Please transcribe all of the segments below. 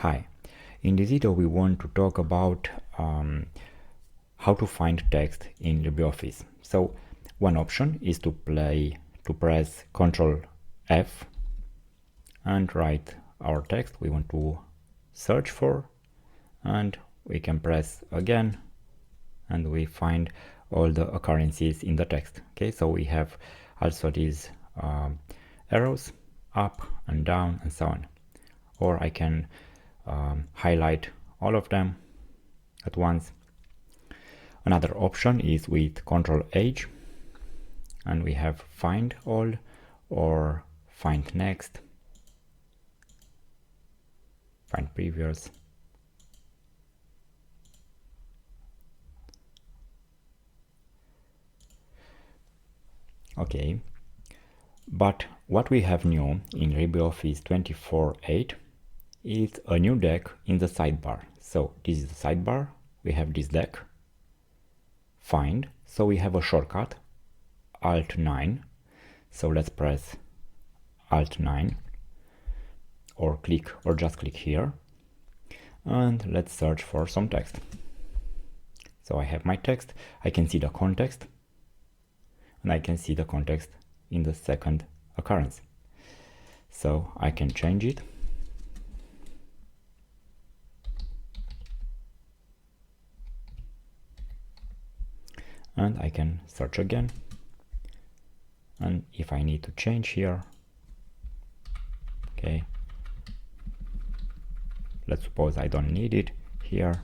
Hi, in this video we want to talk about how to find text in LibreOffice. So one option is to press Ctrl F and write our text we want to search for, and we can press again and we find all the occurrences in the text. Okay, so we have also these arrows up and down and so on, or I can highlight all of them at once. Another option is with Ctrl H and we have find all or find next, find previous. Okay, but what we have new in LibreOffice 24.8 is a new deck in the sidebar. So this is the sidebar, we have this deck, find, so we have a shortcut, Alt 9, so let's press Alt 9 or just click here and let's search for some text. So I have my text, I can see the context and I can see the context in the second occurrence. So I can change it. And I can search again. And if I need to change here, okay, let's suppose I don't need it here,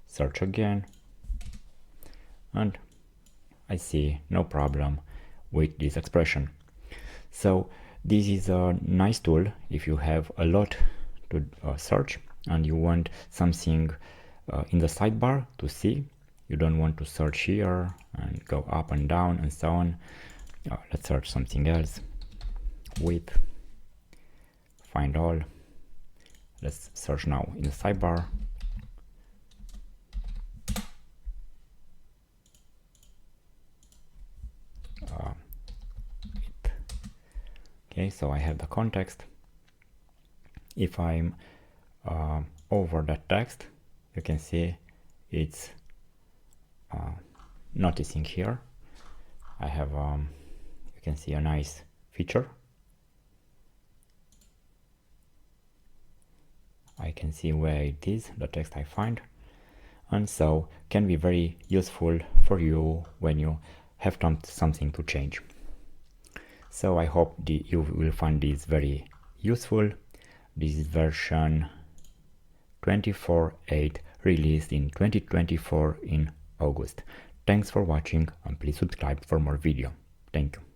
search again, and I see no problem with this expression. So this is a nice tool if you have a lot to search and you want something in the sidebar to see. You don't want to search here and go up and down and so on. Let's search something else with find all. Let's search now in the sidebar. Okay, so I have the context. If I'm over that text, you can see it's noticing here. I have you can see a nice feature. I can see where it is, the text I find, and so can be very useful for you when you have something to change. So I hope you will find this very useful. This is version 24.8 released in 2024 in August. Thanks for watching and please subscribe for more video. Thank you.